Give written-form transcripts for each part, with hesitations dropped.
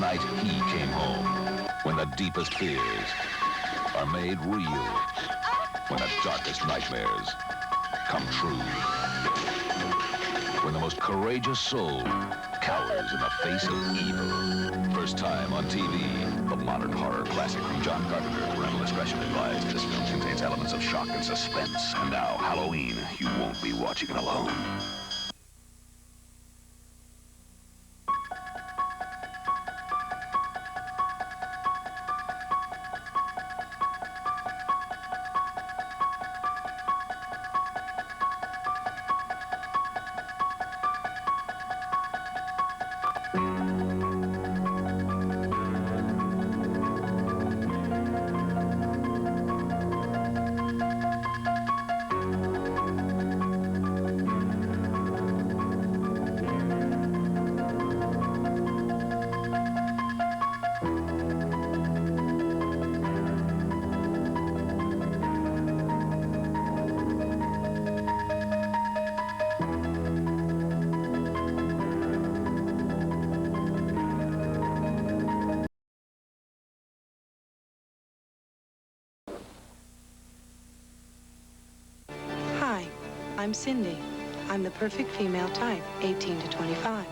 night he came home. When the deepest fears are made real. When the darkest nightmares come true. When the most courageous soul cowers in the face of evil. First time on TV, the modern horror classic from John Carpenter. Parental discretion advised. This film contains elements of shock and suspense. And now, Halloween, you won't be watching it alone. I'm Cindy. I'm the perfect female type, 18 to 25.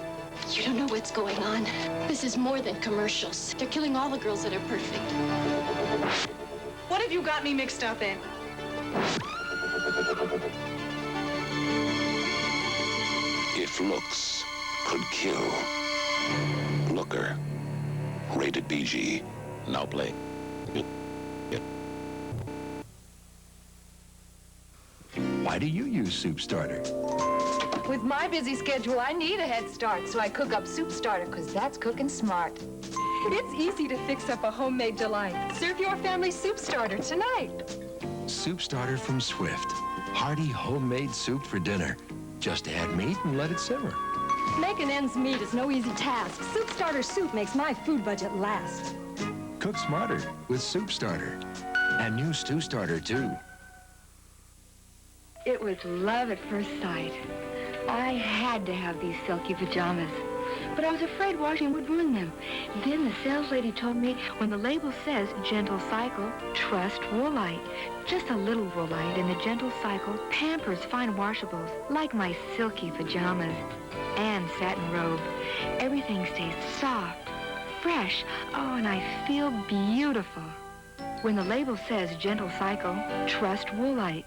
You don't know what's going on. This is more than commercials. They're killing all the girls that are perfect. What have you got me mixed up in? If looks could kill. Looker. Rated PG. Now play. Why do you use Soup Starter? With my busy schedule, I need a head start, so I cook up Soup Starter, because that's cooking smart. It's easy to fix up a homemade delight. Serve your family Soup Starter tonight. Soup Starter from Swift. Hearty homemade soup for dinner. Just add meat and let it simmer. Making ends meet is no easy task. Soup Starter soup makes my food budget last. Cook smarter with Soup Starter. And new Stew Starter, too. It was love at first sight. I had to have these silky pajamas, but I was afraid washing would ruin them. Then the sales lady told me when the label says Gentle Cycle, trust Woolite. Just a little Woolite in the Gentle Cycle pampers fine washables, like my silky pajamas and satin robe. Everything stays soft, fresh, oh, and I feel beautiful. When the label says Gentle Cycle, trust Woolite.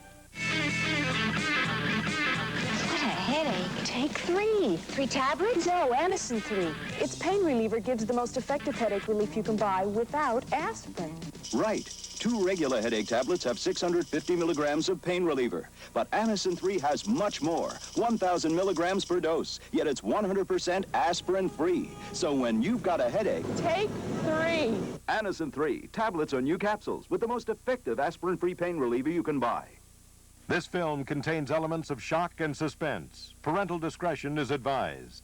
What a headache. Take 3. 3 tablets? No, Anacin 3. Its pain reliever gives the most effective headache relief you can buy without aspirin. Right. 2 regular headache tablets have 650 milligrams of pain reliever. But Anacin 3 has much more, 1,000 milligrams per dose. Yet it's 100% aspirin-free. So when you've got a headache, Take 3. Anacin 3. Tablets are new capsules with the most effective aspirin-free pain reliever you can buy. This film contains elements of shock and suspense. Parental discretion is advised.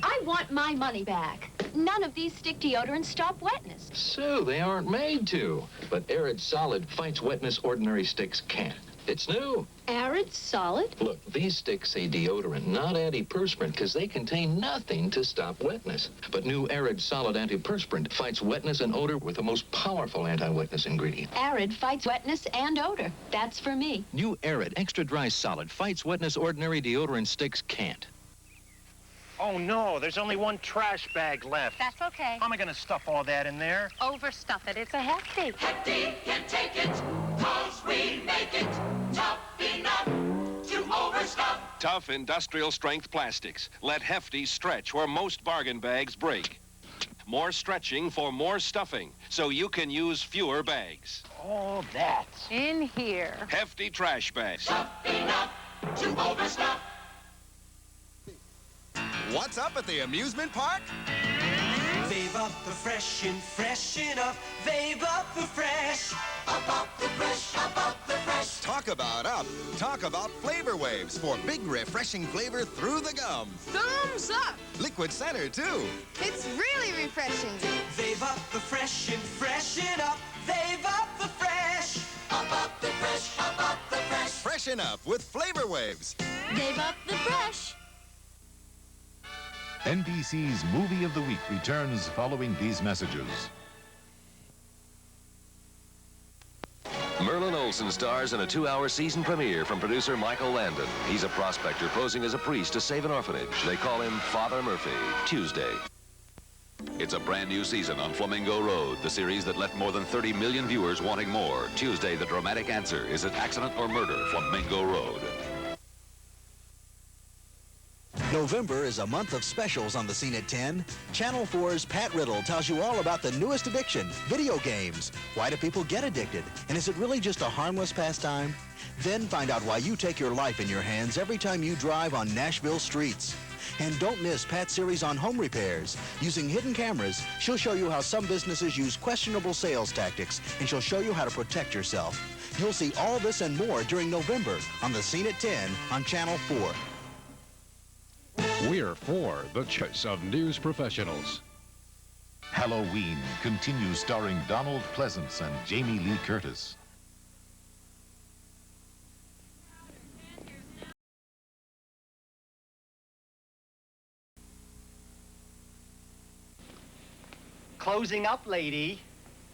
I want my money back. None of these stick deodorants stop wetness. So they aren't made to. But Arid Solid Fights Wetness ordinary sticks can't. It's new. Arid Solid? Look, these sticks say deodorant, not antiperspirant, because they contain nothing to stop wetness. But new Arid Solid Antiperspirant fights wetness and odor with the most powerful anti-wetness ingredient. Arid fights wetness and odor. That's for me. New Arid Extra Dry Solid Fights Wetness ordinary deodorant sticks can't. Oh, no, there's only 1 trash bag left. That's okay. How am I going to stuff all that in there? Overstuff it. It's a hefty. Hefty can take it, 'cause we make it tough enough to overstuff. Tough industrial strength plastics. Let Hefty stretch where most bargain bags break. more stretching for more stuffing, so you can use fewer bags. Oh, that's In here. Hefty trash bags. Stuffing up to overstuff. What's up at the amusement park? They've up the fresh and freshen up. They've up the fresh. Up the fresh, up the fresh. Talk about up. Talk about flavor waves for big refreshing flavor through the gum. Thumbs up. Liquid center, too. It's really refreshing. They've up the fresh and freshen up. They've up the fresh. Up the fresh, up the fresh. Freshen up with flavor waves. They've up the fresh. NBC's Movie of the Week returns following these messages. Merlin Olsen stars in a 2-hour season premiere from producer Michael Landon. He's a prospector posing as a priest to save an orphanage. They call him Father Murphy. Tuesday. It's a brand new season on Flamingo Road, the series that left more than 30 million viewers wanting more. Tuesday, the dramatic answer. Is it accident or murder? Flamingo Road. November is a month of specials on the Scene at 10. Channel 4's Pat Riddle tells you all about the newest addiction, video games. Why do people get addicted? And is it really just a harmless pastime? Then find out why you take your life in your hands every time you drive on Nashville streets. And don't miss Pat's series on home repairs. Using hidden cameras, she'll show you how some businesses use questionable sales tactics, and she'll show you how to protect yourself. You'll see all this and more during November on the Scene at 10 on Channel 4. We're for the choice of news professionals. Halloween continues starring Donald Pleasance and Jamie Lee Curtis. closing up, lady.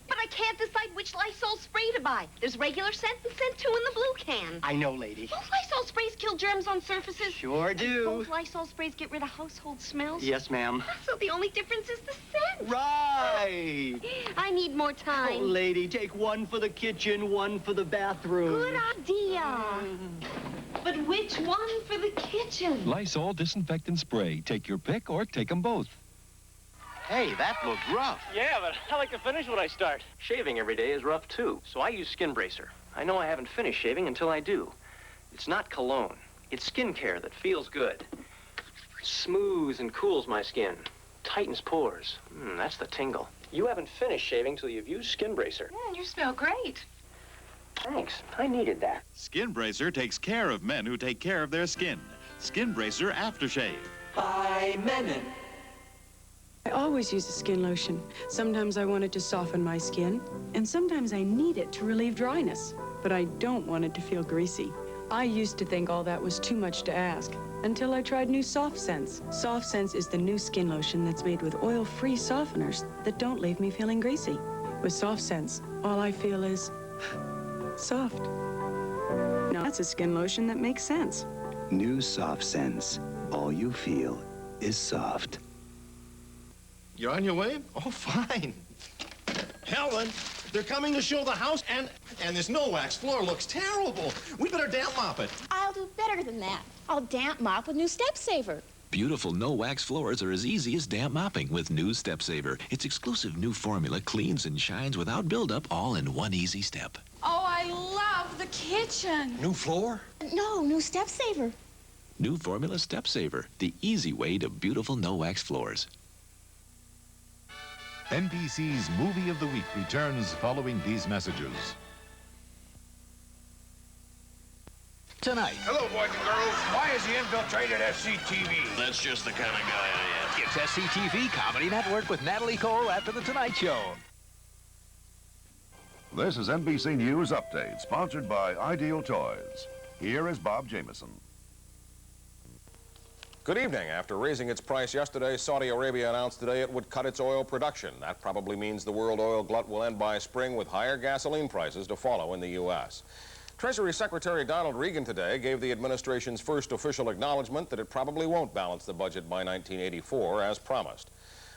But I can't decide which Lysol spray to buy. There's regular scent and scent 2 in the blue can. I know, lady. Both Lysol sprays kill germs on surfaces. Sure do. Both Lysol sprays get rid of household smells. Yes, ma'am. So the only difference is the scent. Right. I need more time. Oh, lady, take one for the kitchen, one for the bathroom. Good idea. But which one for the kitchen? Lysol disinfectant spray. Take your pick or take them both. Hey, that looked rough. Yeah, but I like to finish what I start. Shaving every day is rough, too, so I use Skin Bracer. I know I haven't finished shaving until I do. It's not cologne. It's skincare that feels good. Smooths and cools my skin. Tightens pores. That's the tingle. You haven't finished shaving till you've used Skin Bracer. You smell great. Thanks. I needed that. Skin Bracer takes care of men who take care of their skin. Skin Bracer Aftershave. By Menon. I always use a skin lotion. Sometimes I want it to soften my skin, and sometimes I need it to relieve dryness. But I don't want it to feel greasy. I used to think all that was too much to ask, until I tried new Soft Sense. Soft Sense is the new skin lotion that's made with oil-free softeners that don't leave me feeling greasy. With Soft Sense, all I feel is soft. Now that's a skin lotion that makes sense. New Soft Sense. All you feel is soft. You're on your way? Oh, fine. Helen, they're coming to show the house, and this no-wax floor looks terrible. We better damp mop it. I'll do better than that. I'll damp mop with new Step Saver. Beautiful no-wax floors are as easy as damp mopping with new Step Saver. Its exclusive new formula cleans and shines without buildup, all in one easy step. Oh, I love the kitchen. New floor? No, new Step Saver. New formula Step Saver, the easy way to beautiful no-wax floors. NBC's Movie of the Week returns following these messages. Tonight. Hello, boys and girls. Why is he infiltrated SCTV? That's just the kind of guy I am. It's SCTV Comedy Network with Natalie Cole after The Tonight Show. This is NBC News Update, sponsored by Ideal Toys. Here is Bob Jameson. Good evening. After raising its price yesterday, Saudi Arabia announced today it would cut its oil production. That probably means the world oil glut will end by spring with higher gasoline prices to follow in the U.S. Treasury Secretary Donald Regan today gave the administration's first official acknowledgement that it probably won't balance the budget by 1984 as promised.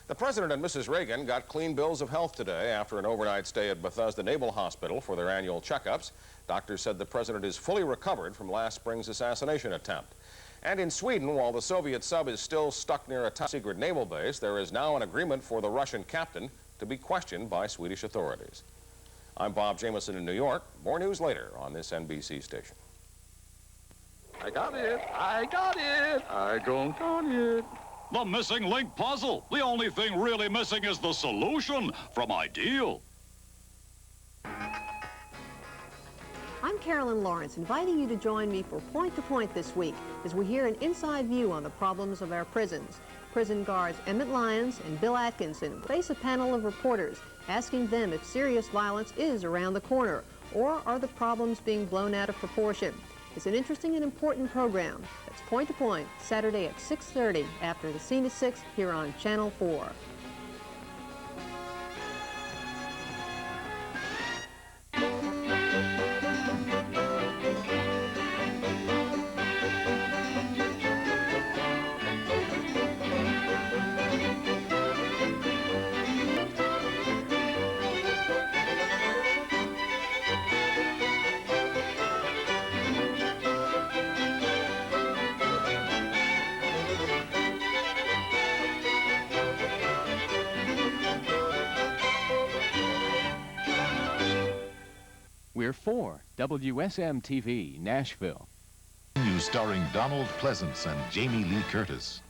The President and Mrs. Reagan got clean bills of health today after an overnight stay at Bethesda Naval Hospital for their annual checkups. Doctors said the President is fully recovered from last spring's assassination attempt. And in Sweden, while the Soviet sub is still stuck near a top-secret naval base, there is now an agreement for the Russian captain to be questioned by Swedish authorities. I'm Bob Jameson in New York. More news later on this NBC station. I got it. I got it. I don't got it. The missing link puzzle. The only thing really missing is the solution from Ideal. I'm Carolyn Lawrence, inviting you to join me for Point to Point this week as we hear an inside view on the problems of our prisons. Prison guards Emmett Lyons and Bill Atkinson face a panel of reporters asking them if serious violence is around the corner or are the problems being blown out of proportion. It's an interesting and important program. That's Point to Point, Saturday at 6:30 after the Scene at 6 here on Channel 4. We're for WSM-TV, Nashville. News starring Donald Pleasance and Jamie Lee Curtis.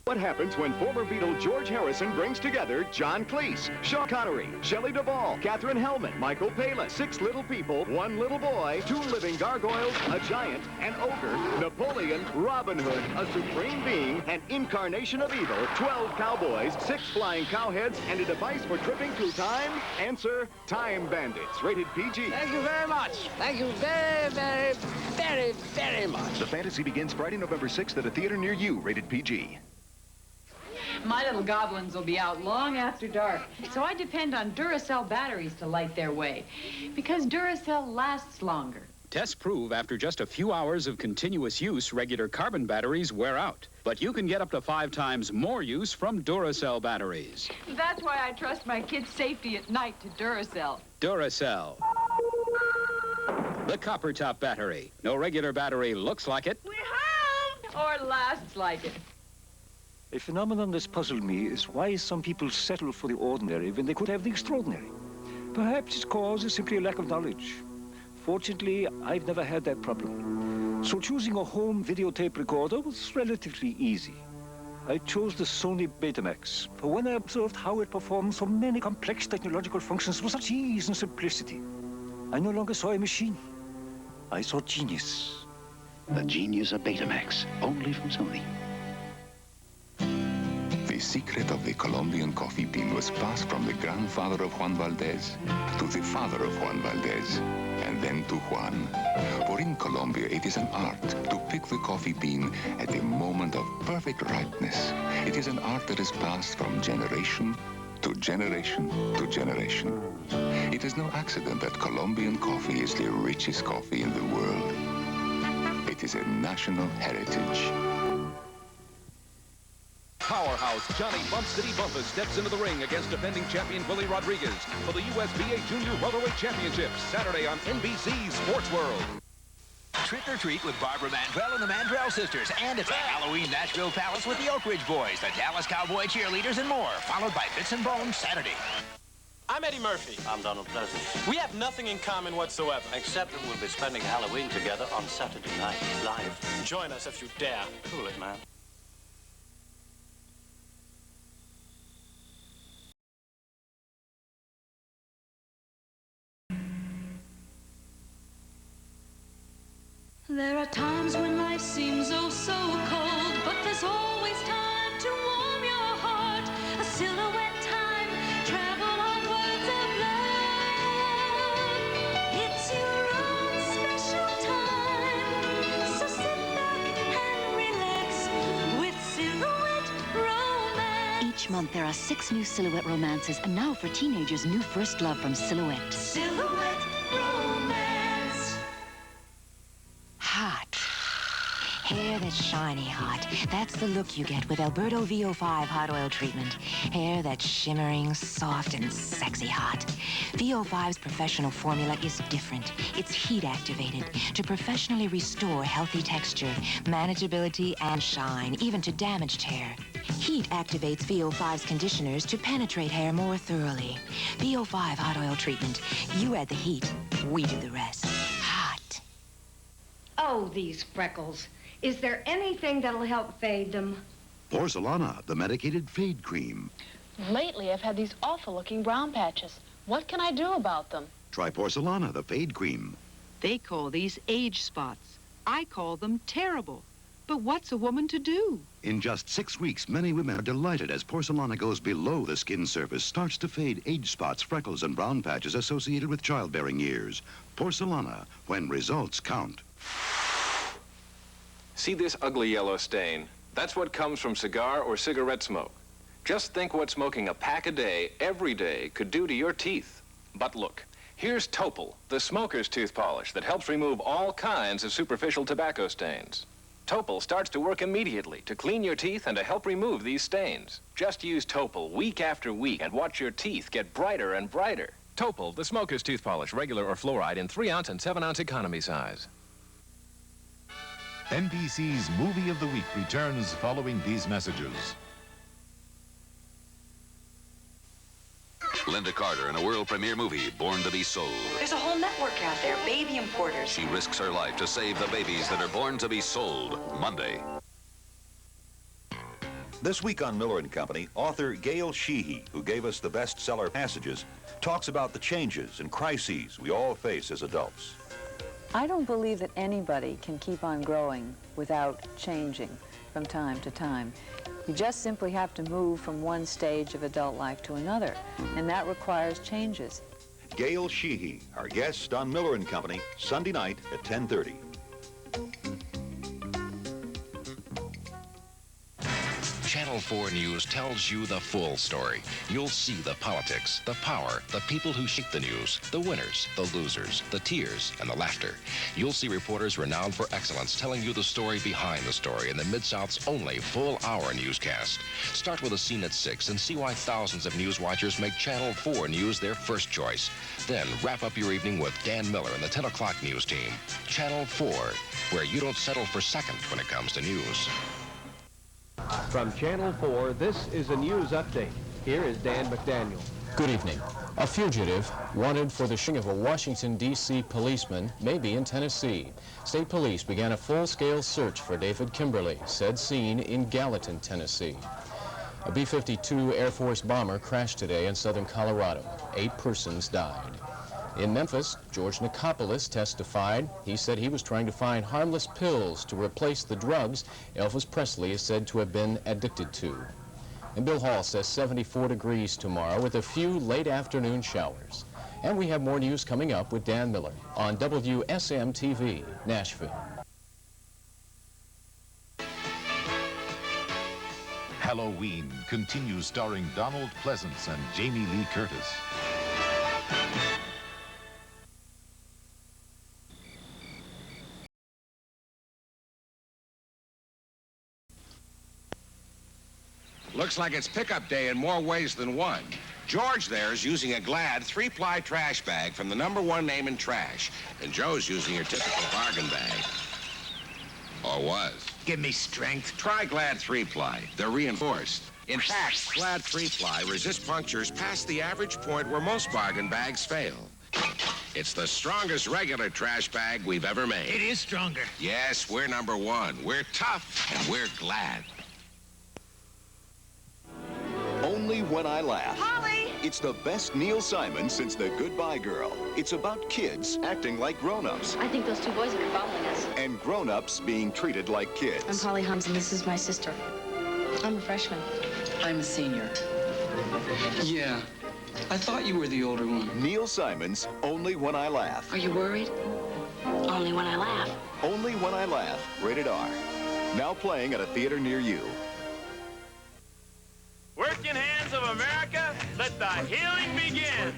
What happens when former Beatle George Harrison brings together John Cleese, Sean Connery, Shelley Duvall, Katherine Hellman, Michael Palin, 6 little people, 1 little boy, 2 living gargoyles, a giant, an ogre, Napoleon, Robin Hood, a supreme being, an incarnation of evil, 12 cowboys, 6 flying cowheads, and a device for tripping through time? Answer, Time Bandits, rated PG. Thank you very much. Thank you very, very, very, very much. The fantasy begins Friday, November 6th at a theater near you, rated PG. My little goblins will be out long after dark, so I depend on Duracell batteries to light their way, because Duracell lasts longer. Tests prove after just a few hours of continuous use, regular carbon batteries wear out. But you can get up to 5 times more use from Duracell batteries. That's why I trust my kids' safety at night to Duracell. Duracell. The copper top battery. No regular battery looks like it. We're home! Or lasts like it. A phenomenon that's puzzled me is why some people settle for the ordinary when they could have the extraordinary. Perhaps its cause is simply a lack of knowledge. Fortunately, I've never had that problem. So choosing a home videotape recorder was relatively easy. I chose the Sony Betamax, for when I observed how it performed so many complex technological functions with such ease and simplicity, I no longer saw a machine. I saw genius. The genius of Betamax, only from Sony. The secret of the Colombian coffee bean was passed from the grandfather of Juan Valdez to the father of Juan Valdez, and then to Juan. For in Colombia, it is an art to pick the coffee bean at a moment of perfect ripeness. It is an art that is passed from generation to generation to generation. It is no accident that Colombian coffee is the richest coffee in the world. It is a national heritage. Powerhouse Johnny Bump City Bumpus steps into the ring against defending champion Willie Rodriguez for the USBA Junior Welterweight Championship, Saturday on NBC Sports World. Trick or Treat with Barbara Mandrell and the Mandrell Sisters. And it's a Halloween Nashville Palace with the Oak Ridge Boys, the Dallas Cowboy Cheerleaders, and more. Followed by Bits and Bones Saturday. I'm Eddie Murphy. I'm Donald Pleasance. We have nothing in common whatsoever. Except that we'll be spending Halloween together on Saturday night, live. Join us if you dare. Cool it, man. There are times when life seems oh so cold, but there's always time to warm your heart. A silhouette time, travel on words of love. It's your own special time, so sit back and relax with Silhouette Romance. Each month there are 6 new Silhouette romances, and now for teenagers, new first love from Silhouette. Silhouette Romance. Hot. Hair that it's shiny hot. That's the look you get with Alberto VO5 hot oil treatment. Hair that's shimmering, soft, and sexy hot. VO5's professional formula is different. It's heat activated to professionally restore healthy texture, manageability, and shine, even to damaged hair. Heat activates VO5's conditioners to penetrate hair more thoroughly. VO5 hot oil treatment. You add the heat, we do the rest. Hot. Oh, these freckles. Is there anything that'll help fade them? Porcelana, the medicated fade cream. Lately, I've had these awful-looking brown patches. What can I do about them? Try Porcelana, the fade cream. They call these age spots. I call them terrible. But what's a woman to do? In just 6 weeks, many women are delighted as Porcelana goes below the skin surface, starts to fade age spots, freckles, and brown patches associated with childbearing years. Porcelana, when results count. See this ugly yellow stain? That's what comes from cigar or cigarette smoke. Just think what smoking a pack a day, every day, could do to your teeth. But look, here's Topol, the smoker's tooth polish that helps remove all kinds of superficial tobacco stains. Topol starts to work immediately to clean your teeth and to help remove these stains. Just use Topol week after week and watch your teeth get brighter and brighter. Topol, the smoker's tooth polish, regular or fluoride in 3-ounce and 7-ounce economy size. NBC's Movie of the Week returns following these messages. Linda Carter in a world premiere movie, Born to be Sold. There's a whole network out there, baby importers. She risks her life to save the babies that are born to be sold. Monday. This week on Miller & Company, author Gail Sheehy, who gave us the bestseller Passages, talks about the changes and crises we all face as adults. I don't believe that anybody can keep on growing without changing from time to time. You just simply have to move from one stage of adult life to another, and that requires changes. Gail Sheehy, our guest on Miller & Company, Sunday night at 10:30. Channel 4 News tells you the full story. You'll see the politics, the power, the people who shape the news, the winners, the losers, the tears, and the laughter. You'll see reporters renowned for excellence telling you the story behind the story in the Mid-South's only full-hour newscast. Start with a scene at 6 and see why thousands of news watchers make Channel 4 News their first choice. Then wrap up your evening with Dan Miller and the 10 o'clock news team. Channel 4, where you don't settle for second when it comes to news. From Channel 4, this is a news update. Here is Dan McDaniel. Good evening. A fugitive wanted for the shooting of a Washington, D.C. policeman may be in Tennessee. State police began a full-scale search for David Kimberly, said seen in Gallatin, Tennessee. A B-52 Air Force bomber crashed today in southern Colorado. 8 persons died. In Memphis, George Nicopolis testified. He said he was trying to find harmless pills to replace the drugs Elvis Presley is said to have been addicted to. And Bill Hall says 74 degrees tomorrow with a few late afternoon showers. And we have more news coming up with Dan Miller on WSM-TV, Nashville. Halloween continues starring Donald Pleasance and Jamie Lee Curtis. Looks like it's pickup day in more ways than one. George there is using a Glad 3-ply trash bag from the #1 name in trash. And Joe's using your typical bargain bag. Or was. Give me strength. Try Glad 3-ply. They're reinforced. In fact, Glad 3-ply resists punctures past the average point where most bargain bags fail. It's the strongest regular trash bag we've ever made. It is stronger. Yes, we're #1. We're tough, and we're Glad. Only When I Laugh. Holly! It's the best Neil Simon since The Goodbye Girl. It's about kids acting like grown-ups I think those 2 boys are following us. and grown-ups being treated like kids. I'm Holly Hums, and this is my sister. I'm a freshman. I'm a senior. Yeah, I thought you were the older one. Neil Simon's Only When I Laugh. Are you worried? Only when I laugh. Only When I Laugh. Rated R. Now playing at a theater near you. Working hands of America, let the healing begin.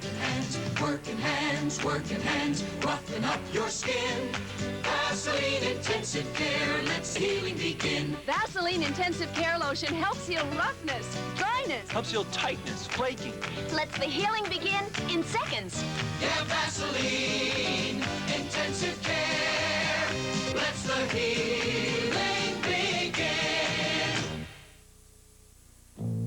Working hands, roughing up your skin. Vaseline Intensive Care, let's healing begin. Vaseline Intensive Care Lotion helps heal roughness, dryness. Helps heal tightness, flaking. Lets the healing begin in seconds. Yeah, Vaseline Intensive Care, lets the healing begin.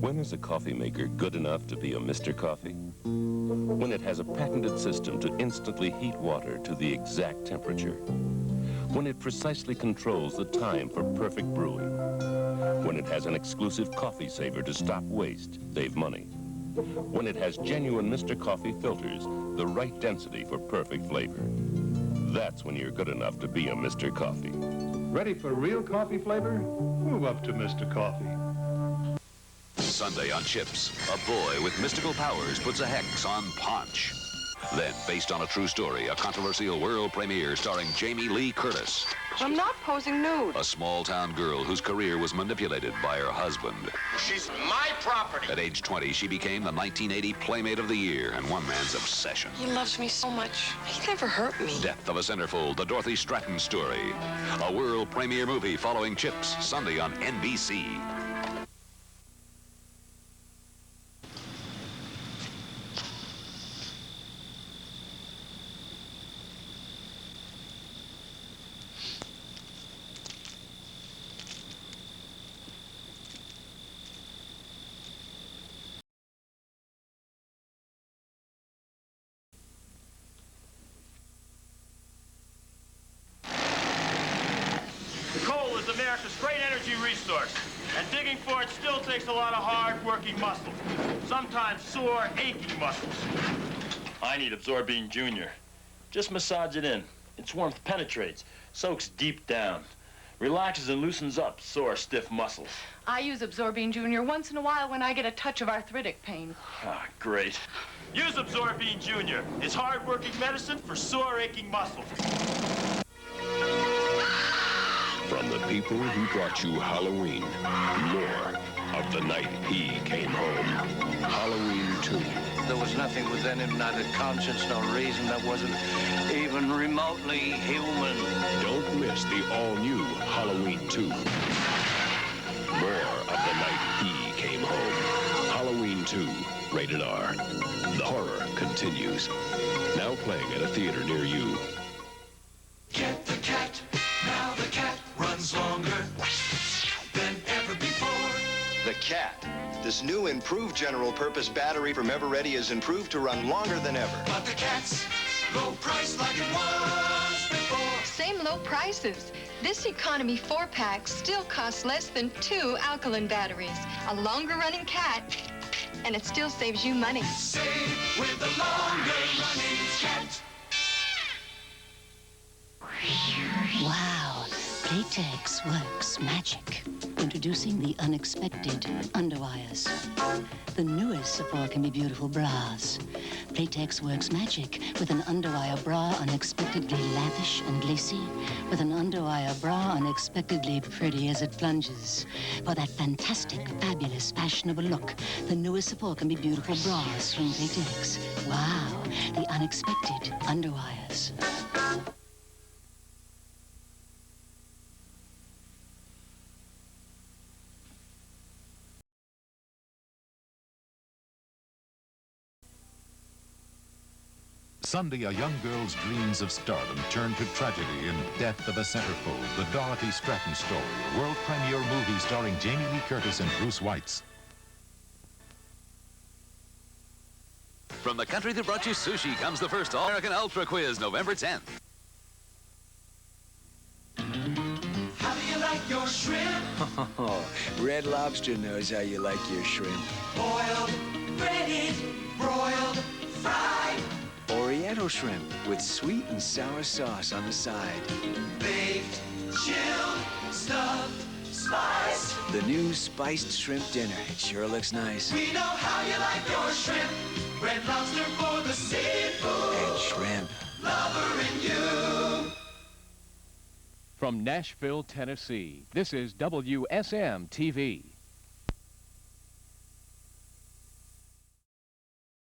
When is a coffee maker good enough to be a Mr. Coffee? When it has a patented system to instantly heat water to the exact temperature. When it precisely controls the time for perfect brewing. When it has an exclusive coffee saver to stop waste, save money. When it has genuine Mr. Coffee filters, the right density for perfect flavor. That's when you're good enough to be a Mr. Coffee. Ready for real coffee flavor? Move up to Mr. Coffee. Sunday on Chips, a boy with mystical powers puts a hex on Punch. Then, based on a true story, a controversial world premiere starring Jamie Lee Curtis. I'm not posing nude. A small-town girl whose career was manipulated by her husband. She's my property. At age 20, she became the 1980 Playmate of the Year and one man's obsession. He loves me so much. He never hurt me. Death of a Centerfold, the Dorothy Stratton story. A world premiere movie following Chips, Sunday on NBC. Coal is America's great energy resource, and digging for it still takes a lot of hard-working muscles, sometimes sore, aching muscles. I need Absorbine Junior. Just massage it in. Its warmth penetrates, soaks deep down, relaxes and loosens up sore, stiff muscles. I use Absorbine Junior once in a while when I get a touch of arthritic pain. Ah, great. Use Absorbine Junior. It's hard-working medicine for sore, aching muscles. From the people who brought you Halloween, more of the night he came home. Halloween 2. There was nothing within him, neither conscience nor reason, that wasn't even remotely human. Don't miss the all-new Halloween 2. More of the night he came home. Halloween 2, rated R. The horror continues. Now playing at a theater near you. Get the cat. Now the cat runs longer than ever before. The Cat. This new improved general purpose battery from Everready is improved to run longer than ever. But the cat's low price like it was before. Same low prices. This economy 4-pack still costs less than 2 alkaline batteries. A longer running cat, and it still saves you money. Save with the longer running cat. Wow, Playtex works magic. Introducing the unexpected underwires. The newest support can be beautiful bras. Playtex works magic with an underwire bra unexpectedly lavish and lacy, with an underwire bra unexpectedly pretty as it plunges. For that fantastic, fabulous, fashionable look, the newest support can be beautiful bras from Playtex. Wow, the unexpected underwires. Sunday, a young girl's dreams of stardom turn to tragedy in Death of a Centerfold, the Dorothy Stratton story, a world premiere movie starring Jamie Lee Curtis and Bruce Weitz. From the country that brought you sushi comes the first All-American Ultra Quiz, November 10th. How do you like your shrimp? Red Lobster knows how you like your shrimp. Boiled, breaded, broiled, fried. Oriental shrimp with sweet and sour sauce on the side. Baked, chilled, stuffed, spiced. The new spiced shrimp dinner. It sure looks nice. We know how you like your shrimp. Red Lobster for the seafood. And shrimp. Lover in you. From Nashville, Tennessee, this is WSM TV.